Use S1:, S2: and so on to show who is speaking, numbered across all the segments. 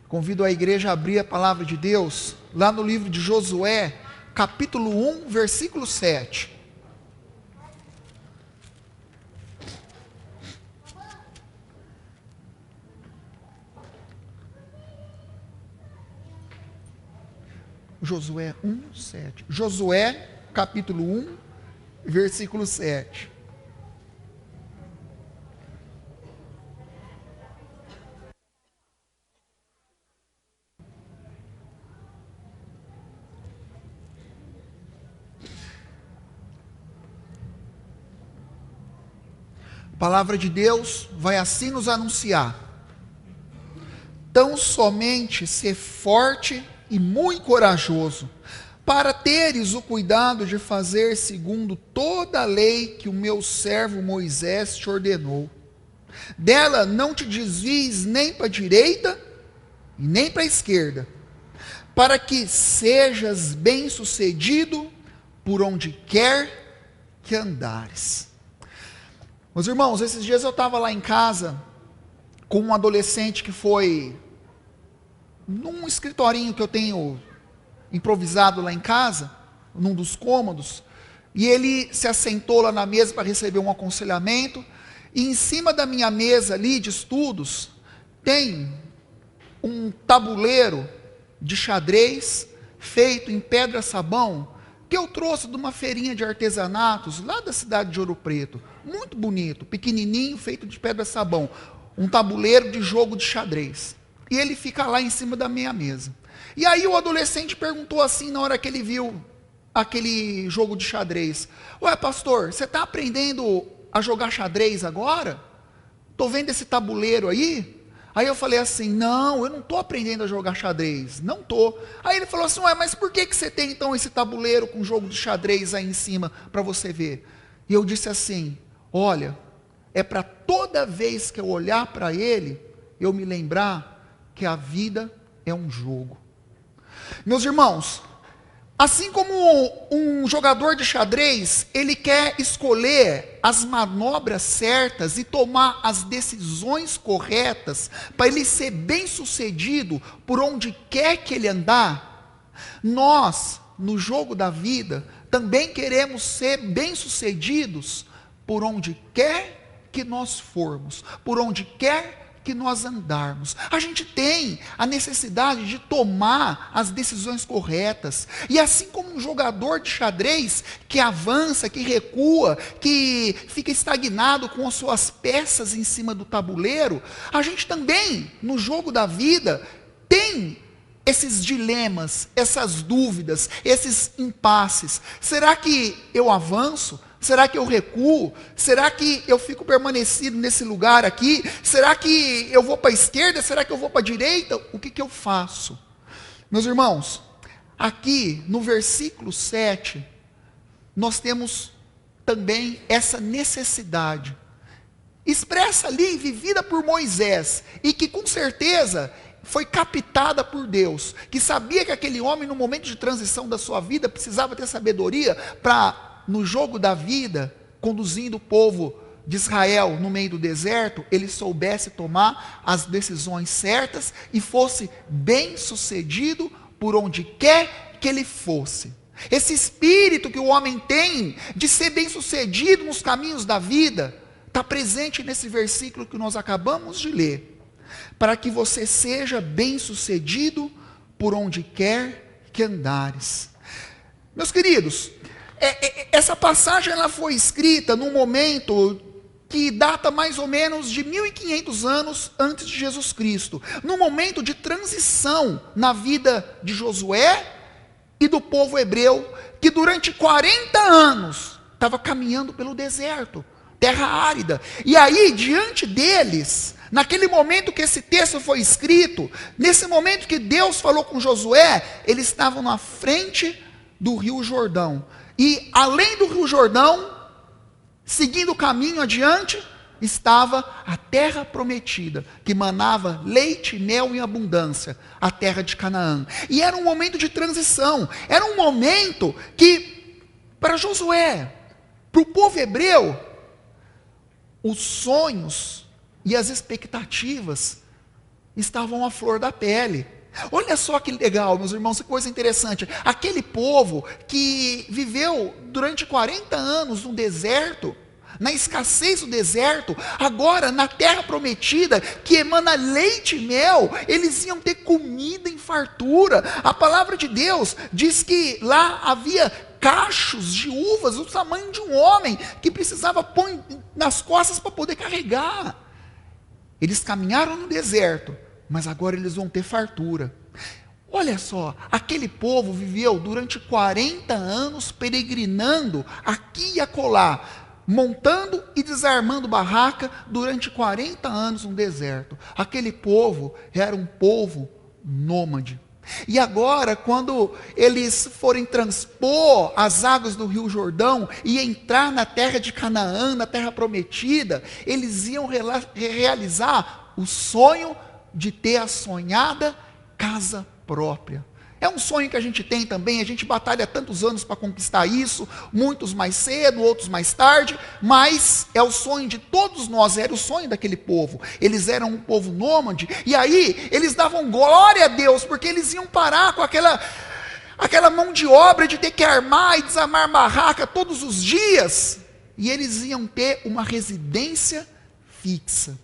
S1: Convido a igreja a abrir a palavra de Deus, lá no livro de Josué, capítulo 1, versículo 7. Josué 1, 7. Josué, capítulo 1, versículo 7. A palavra de Deus vai assim nos anunciar: tão somente ser forte e muito corajoso, para teres o cuidado de fazer segundo toda a lei que o meu servo Moisés te ordenou. Dela não te desvies nem para a direita e nem para a esquerda, para que sejas bem-sucedido por onde quer que andares. Meus irmãos, esses dias eu estava lá em casa com um adolescente que foi num escritorinho que eu tenho improvisado lá em casa, num dos cômodos, e ele se assentou lá na mesa para receber um aconselhamento, e em cima da minha mesa ali de estudos, tem um tabuleiro de xadrez, feito em pedra-sabão, que eu trouxe de uma feirinha de artesanatos, lá da cidade de Ouro Preto, muito bonito, pequenininho, feito de pedra-sabão, um tabuleiro de jogo de xadrez, e ele fica lá em cima da minha mesa. E aí o adolescente perguntou assim, na hora que ele viu aquele jogo de xadrez: ué, pastor, você está aprendendo a jogar xadrez agora? Estou vendo esse tabuleiro aí. Aí eu falei assim: não, eu não estou aprendendo a jogar xadrez, não estou. Aí ele falou assim: ué, mas por que você tem então esse tabuleiro com jogo de xadrez aí em cima para você ver? E eu disse assim: olha, é para toda vez que eu olhar para ele, eu me lembrar que a vida é um jogo. Meus irmãos, assim como um jogador de xadrez, ele quer escolher as manobras certas e tomar as decisões corretas para ele ser bem-sucedido por onde quer que ele andar, nós, no jogo da vida, também queremos ser bem-sucedidos por onde quer que nós formos, por onde quer que nós andarmos. A gente tem a necessidade de tomar as decisões corretas, e assim como um jogador de xadrez que avança, que recua, que fica estagnado com as suas peças em cima do tabuleiro, a gente também, no jogo da vida, tem esses dilemas, essas dúvidas, esses impasses. Será que eu avanço? Será que eu recuo? Será que eu fico permanecido nesse lugar aqui? Será que eu vou para a esquerda? Será que eu vou para a direita? O que eu faço? Meus irmãos, aqui no versículo 7, nós temos também essa necessidade, expressa ali, vivida por Moisés, e que com certeza foi captada por Deus, que sabia que aquele homem, no momento de transição da sua vida, precisava ter sabedoria para, no jogo da vida, conduzindo o povo de Israel no meio do deserto, ele soubesse tomar as decisões certas e fosse bem sucedido por onde quer que ele fosse. Esse espírito que o homem tem de ser bem sucedido nos caminhos da vida, está presente nesse versículo que nós acabamos de ler. Para que você seja bem sucedido por onde quer que andares. Meus queridos, essa passagem ela foi escrita num momento que data mais ou menos de 1500 anos antes de Jesus Cristo, num momento de transição na vida de Josué e do povo hebreu, que durante 40 anos estava caminhando pelo deserto, terra árida, e aí diante deles, naquele momento que esse texto foi escrito, nesse momento que Deus falou com Josué, eles estavam na frente do rio Jordão, e além do rio Jordão, seguindo o caminho adiante, estava a terra prometida, que manava leite, mel em abundância, a terra de Canaã. E era um momento de transição, era um momento que, para Josué, para o povo hebreu, os sonhos e as expectativas estavam à flor da pele. Olha só que legal, meus irmãos, que coisa interessante. Aquele povo que viveu durante 40 anos no deserto, na escassez do deserto, agora na terra prometida, que emana leite e mel, eles iam ter comida em fartura. A palavra de Deus diz que lá havia cachos de uvas do tamanho de um homem, que precisava pôr nas costas para poder carregar. Eles caminharam no deserto, mas agora eles vão ter fartura. Olha só, aquele povo viveu durante 40 anos peregrinando aqui e acolá, montando e desarmando barraca durante 40 anos no deserto. Aquele povo era um povo nômade. E agora, quando eles forem transpor as águas do Rio Jordão e entrar na terra de Canaã, na terra prometida, eles iam realizar o sonho de ter a sonhada casa própria. É um sonho que a gente tem também, a gente batalha tantos anos para conquistar isso, muitos mais cedo, outros mais tarde, mas é o sonho de todos nós, era o sonho daquele povo. Eles eram um povo nômade, e aí eles davam glória a Deus, porque eles iam parar com aquela mão de obra de ter que armar e desarmar barraca todos os dias, e eles iam ter uma residência fixa.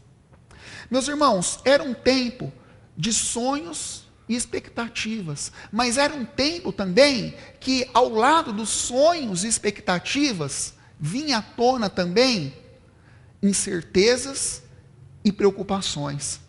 S1: Meus irmãos, era um tempo de sonhos e expectativas, mas era um tempo também que ao lado dos sonhos e expectativas vinha à tona também incertezas e preocupações.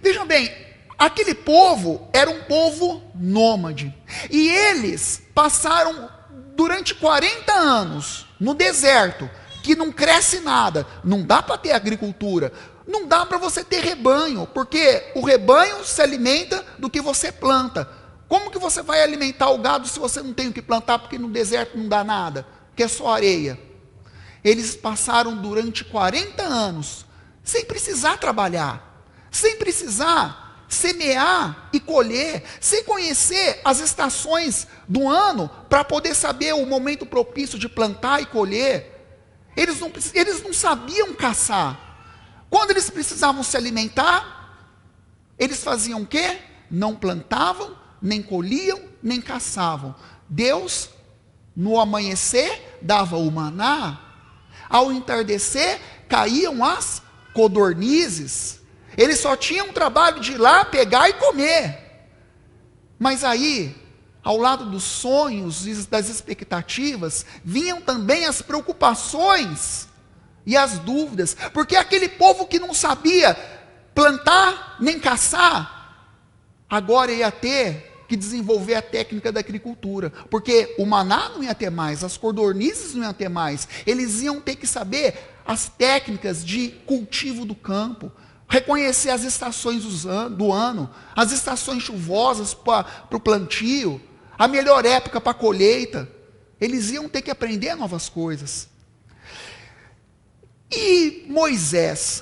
S1: Vejam bem, aquele povo era um povo nômade, e eles passaram durante 40 anos no deserto, que não cresce nada, não dá para ter agricultura, não dá para você ter rebanho, porque o rebanho se alimenta do que você planta. Como que você vai alimentar o gado se você não tem o que plantar, porque no deserto não dá nada, que é só areia? Eles passaram durante 40 anos, sem precisar trabalhar, sem precisar semear e colher, sem conhecer as estações do ano, para poder saber o momento propício de plantar e colher. Eles não sabiam caçar. Quando eles precisavam se alimentar, eles faziam o quê? Não plantavam, nem colhiam, nem caçavam. Deus, no amanhecer, dava o maná. Ao entardecer, caíam as codornizes. Eles só tinham o trabalho de ir lá, pegar e comer. Mas aí, ao lado dos sonhos e das expectativas, vinham também as preocupações e as dúvidas, porque aquele povo que não sabia plantar nem caçar, agora ia ter que desenvolver a técnica da agricultura, porque o maná não ia ter mais, as codornizes não iam ter mais, eles iam ter que saber as técnicas de cultivo do campo, reconhecer as estações do ano, as estações chuvosas para o plantio, a melhor época para a colheita. Eles iam ter que aprender novas coisas. E Moisés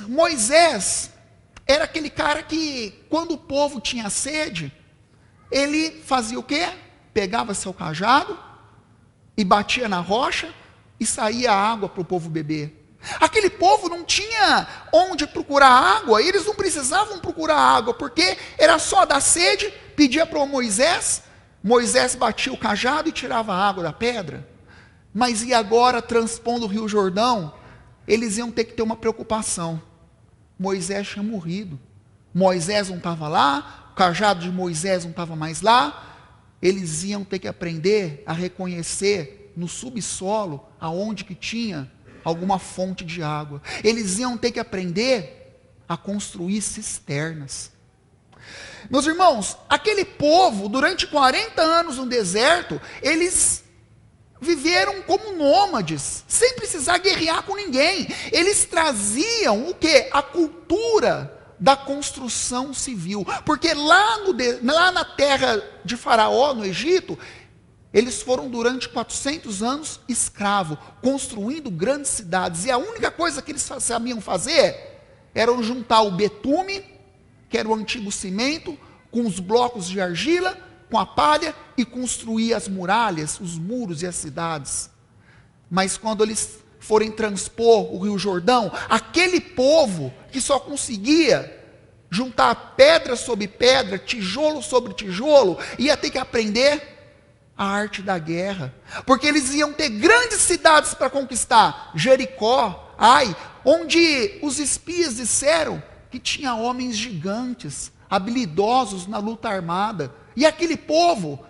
S1: era aquele cara que, quando o povo tinha sede, ele fazia o quê? Pegava seu cajado e batia na rocha e saía água para o povo beber. Aquele povo não tinha onde procurar água, eles não precisavam procurar água, porque era só dar sede, pedia para Moisés batia o cajado e tirava a água da pedra. Mas e agora, transpondo o Rio Jordão, eles iam ter que ter uma preocupação. Moisés tinha morrido, Moisés não estava lá, o cajado de Moisés não estava mais lá, eles iam ter que aprender a reconhecer no subsolo aonde que tinha alguma fonte de água. Eles iam ter que aprender a construir cisternas. Meus irmãos, aquele povo, durante 40 anos no deserto, eles viveram como nômades, sem precisar guerrear com ninguém. Eles traziam o quê? A cultura da construção civil. Porque lá na terra de Faraó, no Egito, eles foram durante 400 anos escravos, construindo grandes cidades. E a única coisa que eles sabiam fazer era juntar o betume, que era o antigo cimento, com os blocos de argila, com a palha, e construir as muralhas, os muros e as cidades. Mas quando eles forem transpor o Rio Jordão, aquele povo que só conseguia juntar pedra sobre pedra, tijolo sobre tijolo, ia ter que aprender a arte da guerra, porque eles iam ter grandes cidades para conquistar, Jericó, Ai, onde os espias disseram que tinha homens gigantes, habilidosos na luta armada, e aquele povo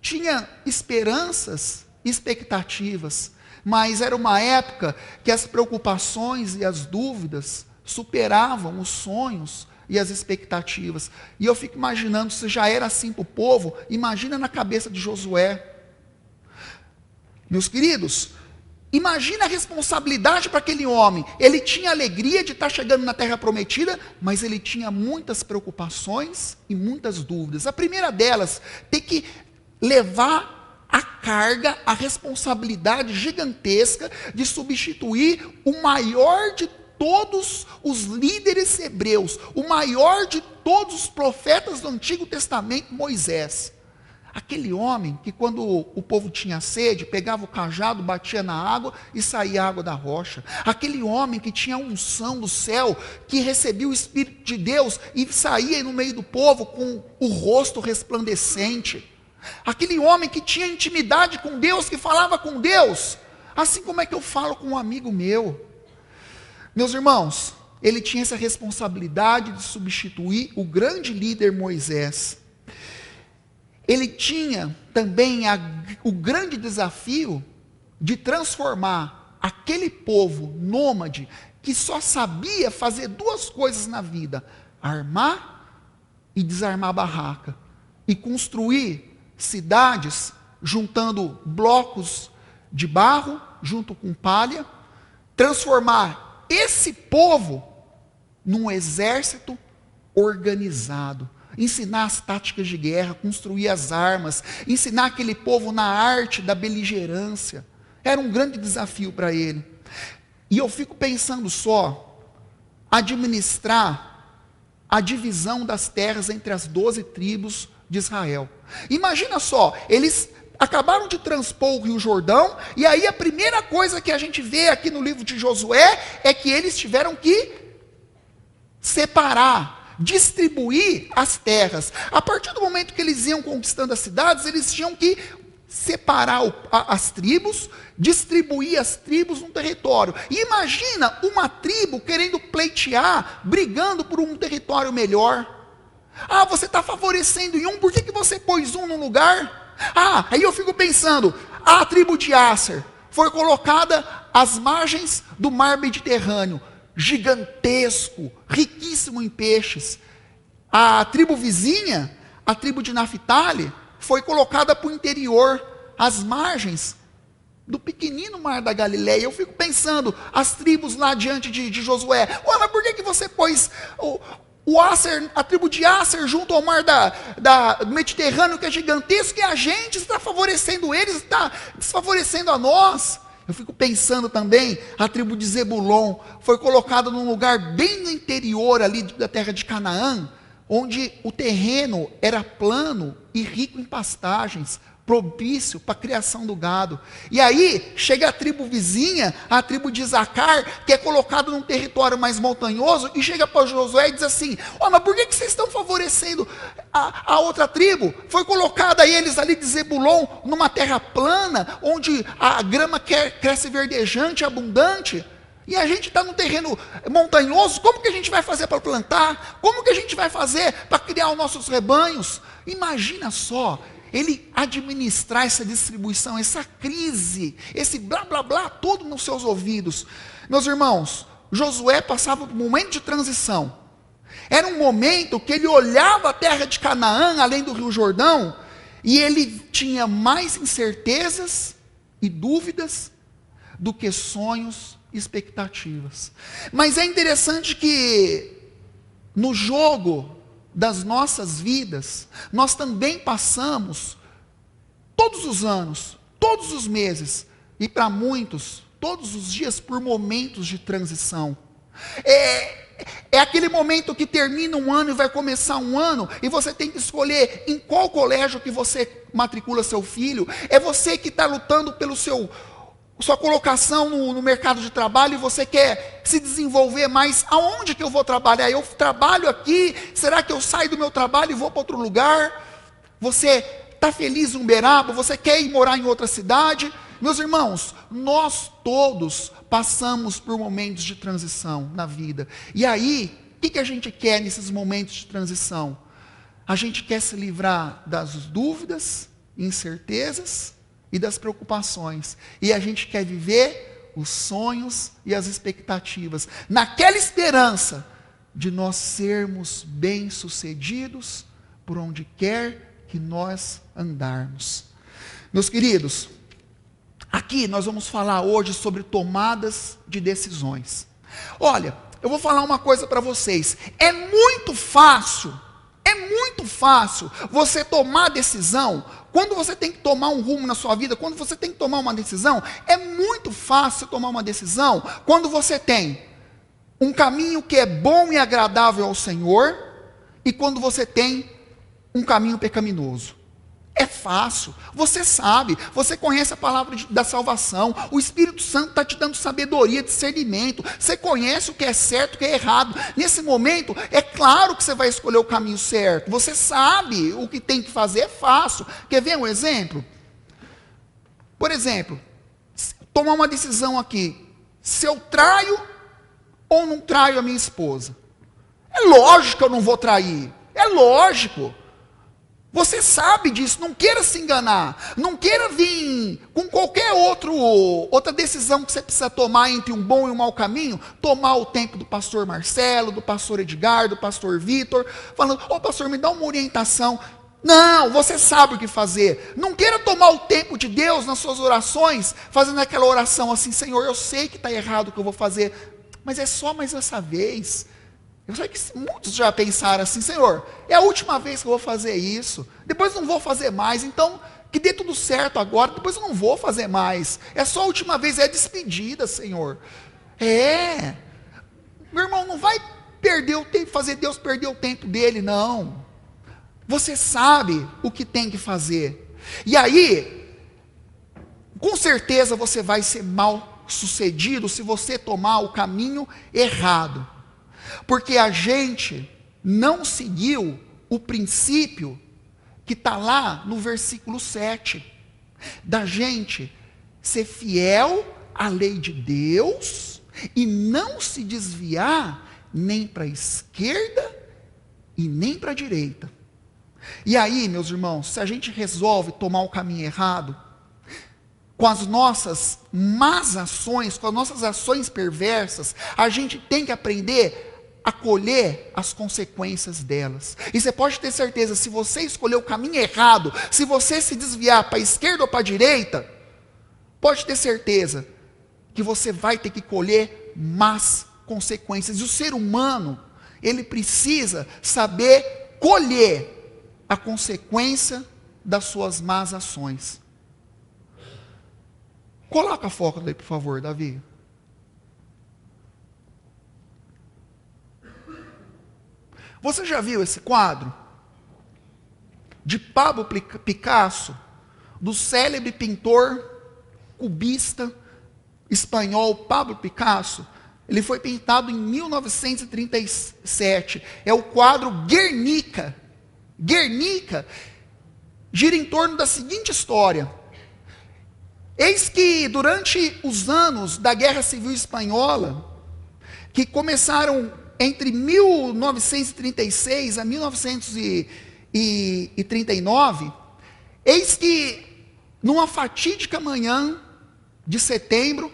S1: tinha esperanças, expectativas, mas era uma época que as preocupações e as dúvidas superavam os sonhos e as expectativas. E eu fico imaginando, se já era assim para o povo, imagina na cabeça de Josué. Meus queridos, imagina a responsabilidade para aquele homem. Ele tinha alegria de estar chegando na terra prometida, mas ele tinha muitas preocupações e muitas dúvidas. A primeira delas, ter que levar a carga, a responsabilidade gigantesca de substituir o maior de todos os líderes hebreus, o maior de todos os profetas do Antigo Testamento, Moisés. Aquele homem que, quando o povo tinha sede, pegava o cajado, batia na água e saía água da rocha. Aquele homem que tinha a unção do céu, que recebia o Espírito de Deus e saía no meio do povo com o rosto resplandecente. Aquele homem que tinha intimidade com Deus, que falava com Deus, assim como é que eu falo com um amigo meu. Meus irmãos, ele tinha essa responsabilidade de substituir o grande líder Moisés. Ele tinha também o grande desafio de transformar aquele povo nômade, que só sabia fazer duas coisas na vida: armar e desarmar a barraca, e construir cidades juntando blocos de barro junto com palha, transformar esse povo num exército organizado, ensinar as táticas de guerra, construir as armas, ensinar aquele povo na arte da beligerância. Era um grande desafio para ele. E eu fico pensando só, administrar a divisão das terras entre as 12 tribos de Israel. Imagina só, eles acabaram de transpor o Rio Jordão, e aí a primeira coisa que a gente vê aqui no livro de Josué é que eles tiveram que separar, distribuir as terras. A partir do momento que eles iam conquistando as cidades, eles tinham que separar as tribos, distribuir as tribos no território. E imagina uma tribo querendo pleitear, brigando por um território melhor. Ah, você está favorecendo em um, por que você pôs um no lugar? Ah, aí eu fico pensando, a tribo de Asser foi colocada às margens do mar Mediterrâneo, gigantesco, riquíssimo em peixes. A tribo vizinha, a tribo de Naphtali, foi colocada para o interior, às margens do pequenino mar da Galileia. Eu fico pensando, as tribos lá diante de Josué, ué, mas por que você pôs a tribo de Asser junto ao mar do Mediterrâneo, que é gigantesco, e a gente está favorecendo eles, está desfavorecendo a nós? Eu fico pensando também, a tribo de Zebulon foi colocada num lugar bem no interior ali da terra de Canaã, onde o terreno era plano e rico em pastagens, propício para a criação do gado. E aí chega a tribo vizinha, a tribo de Isacar, que é colocada num território mais montanhoso, e chega para Josué e diz assim: ó, mas por que vocês estão favorecendo a outra tribo? Foi colocada eles ali de Zebulon, numa terra plana, onde a grama cresce verdejante, abundante, e a gente está num terreno montanhoso. Como que a gente vai fazer para plantar? Como que a gente vai fazer para criar os nossos rebanhos? Imagina só, ele administrar essa distribuição, essa crise, esse blá blá blá, todo nos seus ouvidos. Meus irmãos, Josué passava por um momento de transição. Era um momento que ele olhava a terra de Canaã, além do Rio Jordão, e ele tinha mais incertezas e dúvidas do que sonhos e expectativas. Mas é interessante que no jogo das nossas vidas, nós também passamos todos os anos, todos os meses, e para muitos, todos os dias, por momentos de transição. É aquele momento que termina um ano e vai começar um ano, e você tem que escolher em qual colégio que você matricula seu filho. É você que está lutando pelo seu sua colocação no mercado de trabalho e você quer se desenvolver mais. Aonde que eu vou trabalhar? Eu trabalho aqui, será que eu saio do meu trabalho e vou para outro lugar? Você está feliz em Uberaba? Você quer ir morar em outra cidade? Meus irmãos, nós todos passamos por momentos de transição na vida. E aí, o que a gente quer nesses momentos de transição? A gente quer se livrar das dúvidas, incertezas e das preocupações. E a gente quer viver os sonhos e as expectativas, naquela esperança de nós sermos bem-sucedidos por onde quer que nós andarmos. Meus queridos, aqui nós vamos falar hoje sobre tomadas de decisões. Olha, eu vou falar uma coisa para vocês. É muito fácil você tomar decisão. Quando você tem que tomar um rumo na sua vida, quando você tem que tomar uma decisão, é muito fácil tomar uma decisão quando você tem um caminho que é bom e agradável ao Senhor e quando você tem um caminho pecaminoso. É fácil, você sabe, você conhece a palavra da salvação, o Espírito Santo está te dando sabedoria, discernimento, você conhece o que é certo, o que é errado. Nesse momento, é claro que você vai escolher o caminho certo, você sabe o que tem que fazer, é fácil. Quer ver um exemplo? Por exemplo, tomar uma decisão aqui, se eu traio ou não traio a minha esposa. É lógico que eu não vou trair, é lógico. Você sabe disso, não queira se enganar, não queira vir com qualquer outra decisão que você precisa tomar entre um bom e um mau caminho, tomar o tempo do pastor Marcelo, do pastor Edgar, do pastor Vitor, falando, pastor, me dá uma orientação. Não, você sabe o que fazer. Não queira tomar o tempo de Deus nas suas orações, fazendo aquela oração assim, Senhor, eu sei que está errado o que eu vou fazer, mas é só mais essa vez. Eu sei que muitos já pensaram assim, Senhor, é a última vez que eu vou fazer isso, depois não vou fazer mais, então que dê tudo certo agora, depois eu não vou fazer mais, é só a última vez, é a despedida, Senhor. Meu irmão, não vai perder o tempo, fazer Deus perder o tempo dele, não. Você sabe o que tem que fazer, e aí, com certeza você vai ser mal sucedido se você tomar o caminho errado. Porque a gente não seguiu o princípio que está lá no versículo 7. Da gente ser fiel à lei de Deus e não se desviar nem para a esquerda e nem para a direita. E aí, meus irmãos, se a gente resolve tomar o caminho errado, com as nossas más ações, com as nossas ações perversas, a gente tem que aprender a colher as consequências delas. E você pode ter certeza, se você escolher o caminho errado, se você se desviar para a esquerda ou para a direita, pode ter certeza que você vai ter que colher más consequências. E o ser humano, ele precisa saber colher a consequência das suas más ações. Coloca a foto aí, por favor, Davi. Você já viu esse quadro? De Pablo Picasso, do célebre pintor cubista espanhol Pablo Picasso. Ele foi pintado em 1937. É o quadro Guernica. Guernica gira em torno da seguinte história. Eis que durante os anos da Guerra Civil Espanhola, que começaram entre 1936 a 1939, eis que numa fatídica manhã de setembro,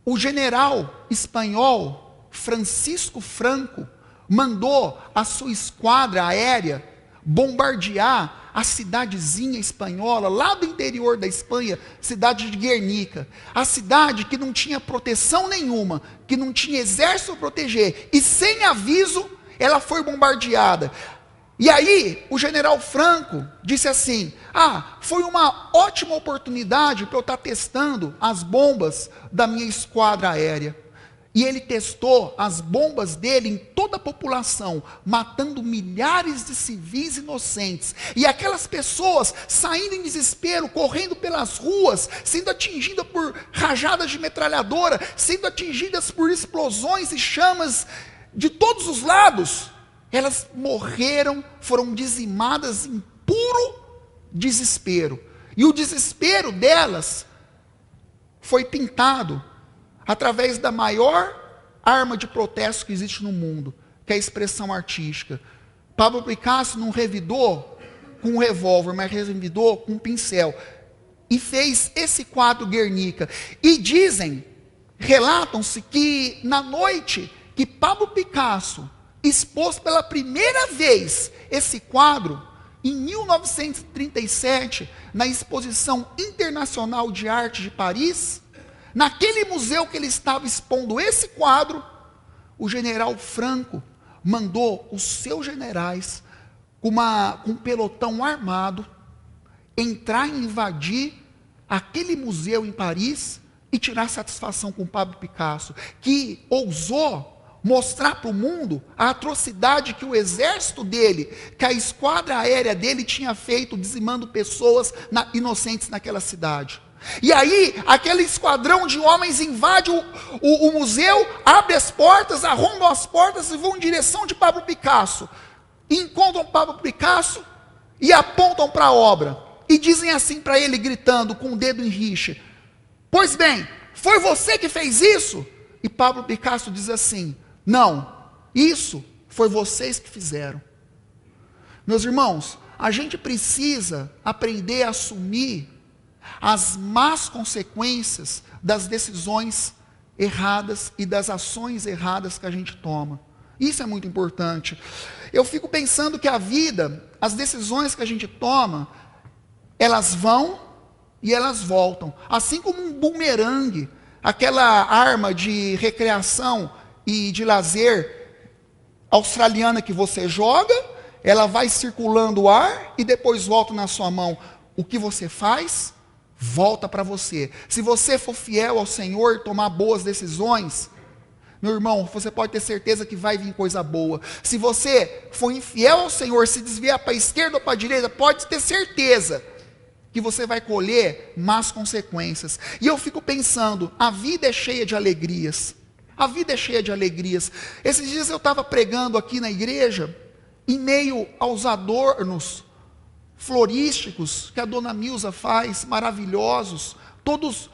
S1: o general espanhol Francisco Franco mandou a sua esquadra aérea bombardear a cidadezinha espanhola, lá do interior da Espanha, cidade de Guernica. A cidade que não tinha proteção nenhuma, que não tinha exército para proteger, e sem aviso, ela foi bombardeada. E aí, o general Franco disse assim, foi uma ótima oportunidade para eu estar testando as bombas da minha esquadra aérea. E ele testou as bombas dele em toda a população, matando milhares de civis inocentes. E aquelas pessoas saindo em desespero, correndo pelas ruas, sendo atingidas por rajadas de metralhadora, sendo atingidas por explosões e chamas de todos os lados. Elas morreram, foram dizimadas em puro desespero. E o desespero delas foi pintado através da maior arma de protesto que existe no mundo, que é a expressão artística. Pablo Picasso não revidou com um revólver, mas revidou com um pincel. E fez esse quadro Guernica. E relatam-se que na noite que Pablo Picasso expôs pela primeira vez esse quadro, em 1937, na Exposição Internacional de Arte de Paris, naquele museu que ele estava expondo esse quadro, o general Franco mandou os seus generais, com um pelotão armado, entrar e invadir aquele museu em Paris e tirar satisfação com Pablo Picasso, que ousou mostrar para o mundo a atrocidade que o exército dele, que a esquadra aérea dele tinha feito, dizimando pessoas inocentes naquela cidade. E aí, aquele esquadrão de homens invade o museu, abre as portas, arrombam as portas e vão em direção de Pablo Picasso. E encontram Pablo Picasso e apontam para a obra. E dizem assim para ele, gritando, com o dedo em rixa: pois bem, foi você que fez isso? E Pablo Picasso diz assim: não, isso foi vocês que fizeram. Meus irmãos, a gente precisa aprender a assumir as más consequências das decisões erradas e das ações erradas que a gente toma. Isso é muito importante. Eu fico pensando que a vida, as decisões que a gente toma, elas vão e elas voltam. Assim como um bumerangue, aquela arma de recreação e de lazer australiana que você joga, ela vai circulando o ar e depois volta na sua mão. O que você faz? Volta para você. Se você for fiel ao Senhor e tomar boas decisões, meu irmão, você pode ter certeza que vai vir coisa boa. Se você for infiel ao Senhor, se desviar para a esquerda ou para a direita, pode ter certeza que você vai colher más consequências. E eu fico pensando, a vida é cheia de alegrias. A vida é cheia de alegrias. Esses dias eu estava pregando aqui na igreja, em meio aos adornos florísticos que a dona Milza faz, maravilhosos, todos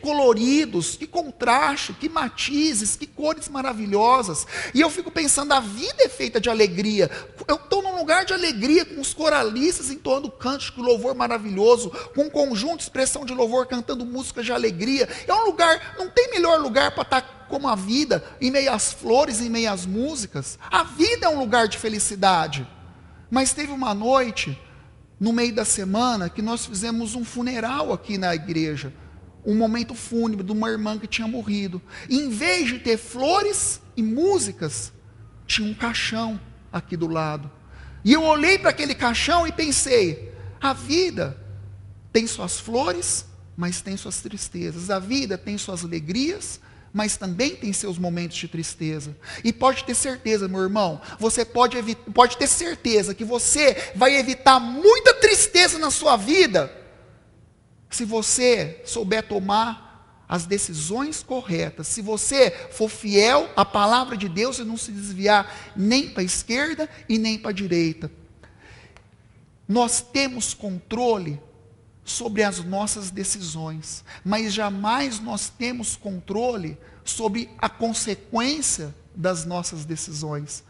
S1: coloridos, que contraste, que matizes, que cores maravilhosas. E eu fico pensando, a vida é feita de alegria. Eu estou num lugar de alegria, com os coralistas entoando cântico, louvor maravilhoso, com um conjunto de expressão de louvor cantando músicas de alegria. É um lugar, não tem melhor lugar para estar como a vida, em meio às flores, em meio às músicas. A vida é um lugar de felicidade. Mas teve uma noite, no meio da semana, que nós fizemos um funeral aqui na igreja. Um momento fúnebre de uma irmã que tinha morrido. E em vez de ter flores e músicas, tinha um caixão aqui do lado. E eu olhei para aquele caixão e pensei, a vida tem suas flores, mas tem suas tristezas. A vida tem suas alegrias, mas também tem seus momentos de tristeza. E pode ter certeza, meu irmão, você pode ter certeza que você vai evitar muita tristeza na sua vida, se você souber tomar as decisões corretas, se você for fiel à palavra de Deus e não se desviar nem para a esquerda e nem para a direita. Nós temos controle sobre as nossas decisões, mas jamais nós temos controle sobre a consequência das nossas decisões.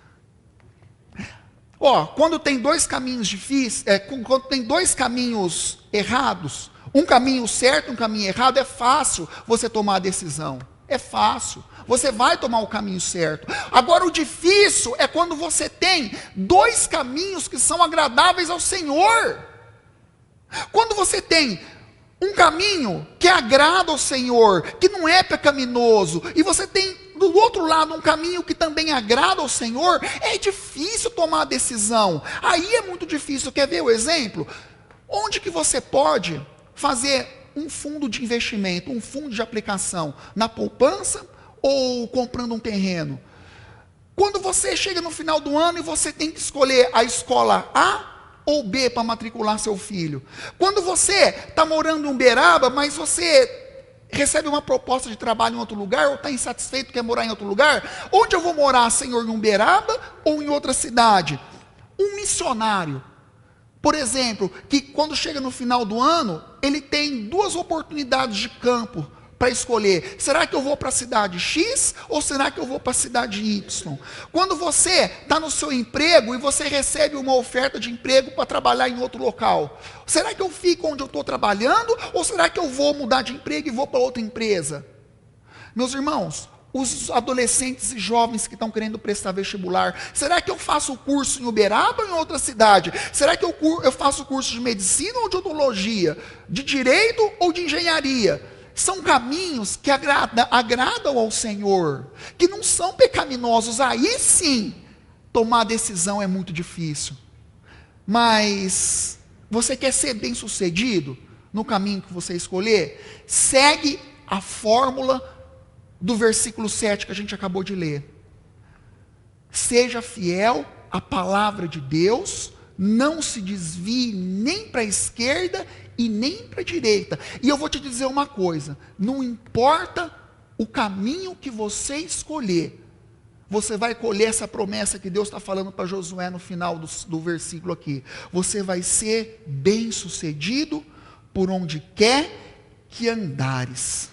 S1: Quando tem dois caminhos difíceis, quando tem dois caminhos errados, um caminho certo e um caminho errado, é fácil você tomar a decisão. É fácil. Você vai tomar o caminho certo. Agora, o difícil é quando você tem dois caminhos que são agradáveis ao Senhor. Quando você tem um caminho que agrada ao Senhor, que não é pecaminoso, e você tem do outro lado um caminho que também agrada ao Senhor, é difícil tomar a decisão. Aí é muito difícil. Quer ver o exemplo? Onde que você pode fazer um fundo de investimento, um fundo de aplicação? Na poupança ou comprando um terreno? Quando você chega no final do ano e você tem que escolher a escola A ou B para matricular seu filho. Quando você está morando em Uberaba, mas você recebe uma proposta de trabalho em outro lugar, ou está insatisfeito, quer morar em outro lugar, onde eu vou morar, Senhor, em Uberaba ou em outra cidade? Um missionário, por exemplo, que quando chega no final do ano, ele tem 2 oportunidades de campo para escolher. Será que eu vou para a cidade X ou será que eu vou para a cidade Y? Quando você está no seu emprego e você recebe uma oferta de emprego para trabalhar em outro local, será que eu fico onde eu estou trabalhando ou será que eu vou mudar de emprego e vou para outra empresa? Meus irmãos, os adolescentes e jovens que estão querendo prestar vestibular, será que eu faço o curso em Uberaba ou em outra cidade? Será que eu faço o curso de medicina ou de odontologia? De direito ou de engenharia? São caminhos que agradam ao Senhor, que não são pecaminosos. Aí sim, tomar decisão é muito difícil. Mas você quer ser bem sucedido no caminho que você escolher? Segue a fórmula do versículo 7 que a gente acabou de ler. Seja fiel à palavra de Deus, não se desvie nem para a esquerda e nem para a direita. E eu vou te dizer uma coisa, não importa o caminho que você escolher, você vai colher essa promessa que Deus está falando para Josué no final do versículo aqui. Você vai ser bem sucedido por onde quer que andares.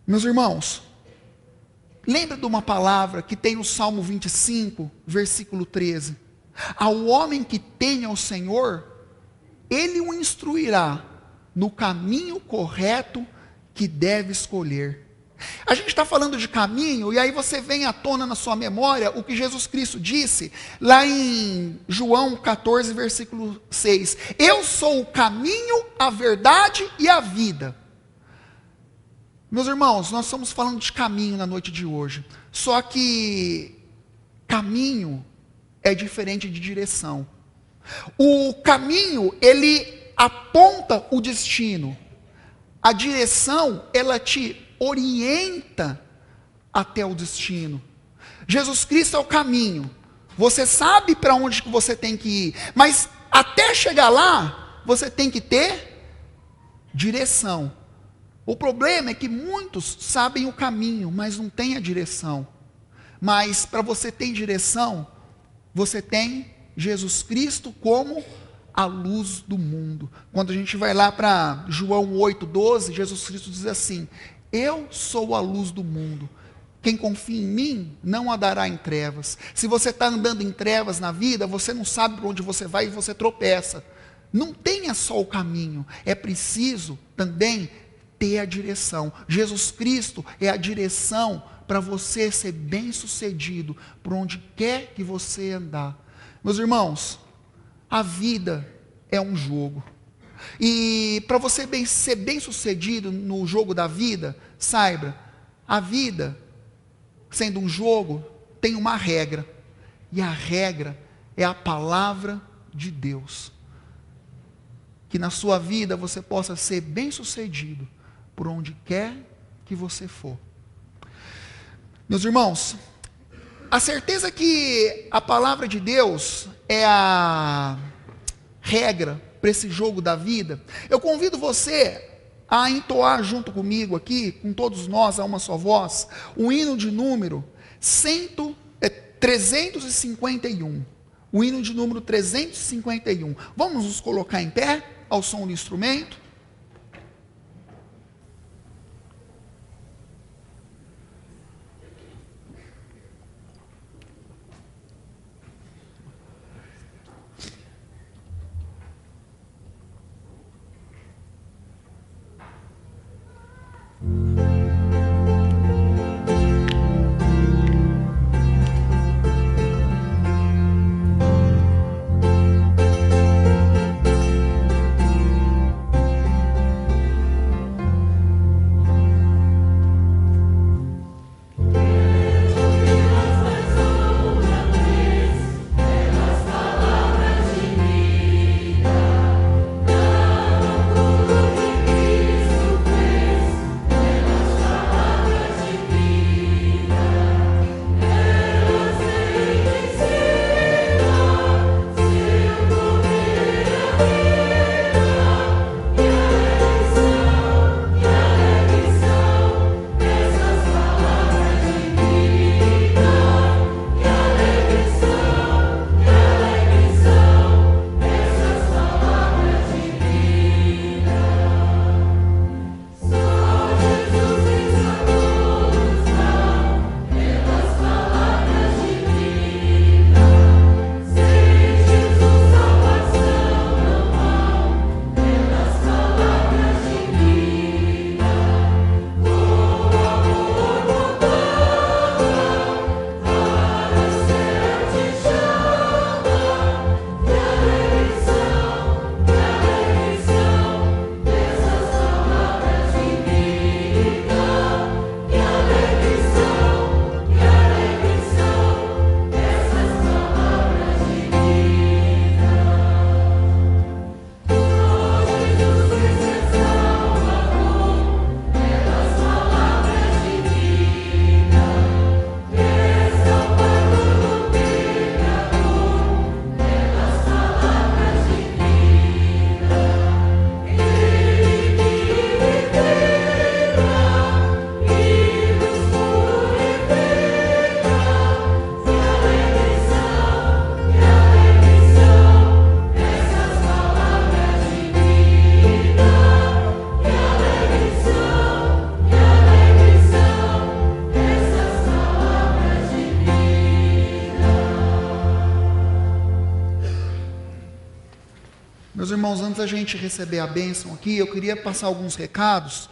S1: Meus irmãos, lembra de uma palavra que tem no Salmo 25, versículo 13. Ao homem que teme ao Senhor, Ele o instruirá no caminho correto que deve escolher. A gente está falando de caminho, e aí você vem à tona na sua memória o que Jesus Cristo disse, lá em João 14, versículo 6. Eu sou o caminho, a verdade e a vida. Meus irmãos, nós estamos falando de caminho na noite de hoje. Só que caminho é diferente de direção. O caminho, ele aponta o destino. A direção, ela te orienta até o destino. Jesus Cristo é o caminho. Você sabe para onde que você tem que ir, mas até chegar lá, você tem que ter direção. O problema é que muitos sabem o caminho, mas não têm a direção. Mas para você ter direção, você tem Jesus Cristo como a luz do mundo. Quando a gente vai lá para João 8,12, Jesus Cristo diz assim: eu sou a luz do mundo. Quem confia em mim não andará em trevas. Se você está andando em trevas na vida, você não sabe para onde você vai e você tropeça. Não tenha só o caminho, é preciso também ter a direção. Jesus Cristo é a direção para você ser bem sucedido por onde quer que você andar. Meus irmãos, a vida é um jogo. E para você ser bem sucedido no jogo da vida, saiba, a vida, sendo um jogo, tem uma regra. E a regra é a palavra de Deus. Que na sua vida você possa ser bem sucedido por onde quer que você for. Meus irmãos, a certeza que a palavra de Deus é a regra para esse jogo da vida, eu convido você a entoar junto comigo aqui, com todos nós, a uma só voz, o hino de número 351. O hino de número 351. Vamos nos colocar em pé, ao som do instrumento. Meus irmãos, antes da gente receber a bênção aqui, eu queria passar alguns recados.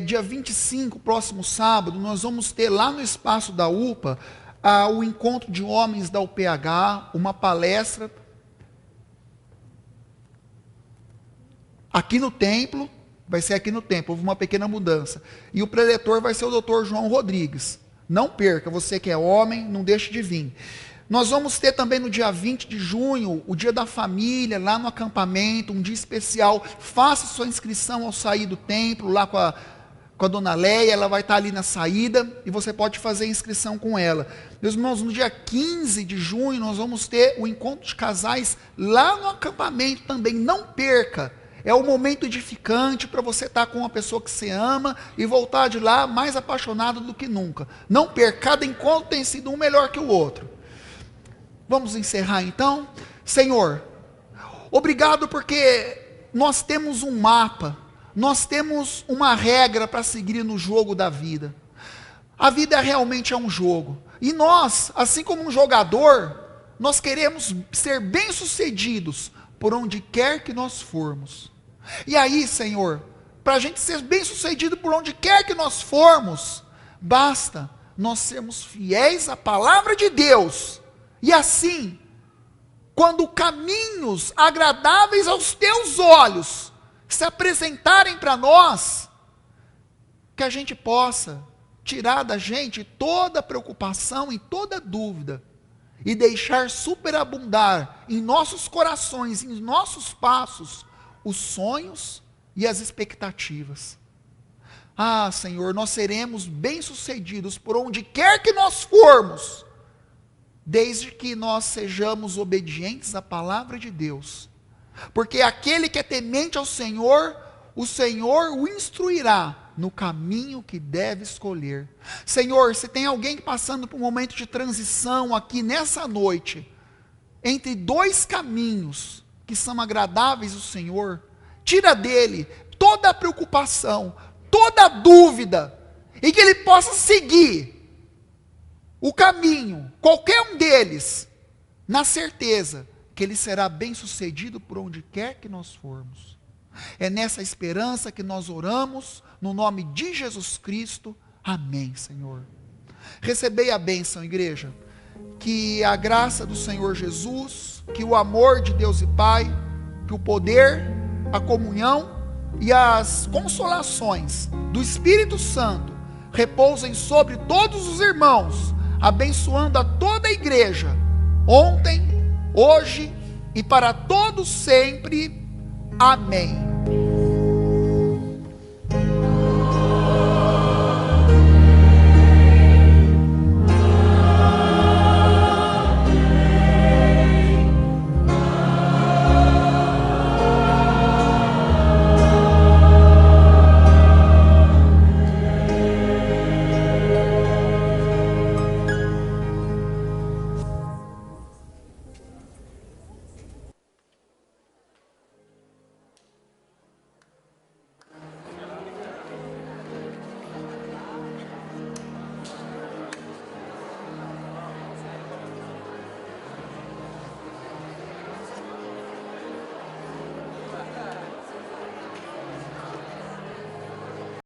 S1: Dia 25, próximo sábado, nós vamos ter lá no espaço da UPA o encontro de homens da UPH, uma palestra aqui no templo, vai ser aqui no templo, houve uma pequena mudança. E o preletor vai ser o Dr. João Rodrigues. Não perca, você que é homem, não deixe de vir. Nós vamos ter também no dia 20 de junho, o dia da família, lá no acampamento, um dia especial. Faça sua inscrição ao sair do templo, lá com a dona Leia, ela vai estar ali na saída, e você pode fazer a inscrição com ela. Meus irmãos, no dia 15 de junho, nós vamos ter o encontro de casais lá no acampamento também. Não perca, é um momento edificante para você estar com uma pessoa que você ama e voltar de lá mais apaixonado do que nunca. Não perca, cada encontro tem sido um melhor que o outro. Vamos encerrar então? Senhor, obrigado porque nós temos um mapa, nós temos uma regra para seguir no jogo da vida. A vida realmente é um jogo. E nós, assim como um jogador, nós queremos ser bem-sucedidos por onde quer que nós formos. E aí, Senhor, para a gente ser bem-sucedido por onde quer que nós formos, basta nós sermos fiéis à palavra de Deus. E assim, quando caminhos agradáveis aos teus olhos se apresentarem para nós, que a gente possa tirar da gente toda preocupação e toda dúvida, e deixar superabundar em nossos corações, em nossos passos, os sonhos e as expectativas. Ah, Senhor, nós seremos bem-sucedidos por onde quer que nós formos, desde que nós sejamos obedientes à palavra de Deus. Porque aquele que é temente ao Senhor, o Senhor o instruirá no caminho que deve escolher. Senhor, se tem alguém passando por um momento de transição aqui nessa noite, entre dois caminhos que são agradáveis ao Senhor, tira dele toda a preocupação, toda a dúvida, e que ele possa seguir o caminho, qualquer um deles, na certeza que ele será bem-sucedido por onde quer que nós formos. É nessa esperança que nós oramos, no nome de Jesus Cristo. Amém, Senhor. Recebei a bênção, igreja. Que a graça do Senhor Jesus, que o amor de Deus e Pai, que o poder, a comunhão e as consolações do Espírito Santo repousem sobre todos os irmãos, abençoando a toda a igreja, ontem, hoje e para todos sempre. Amém.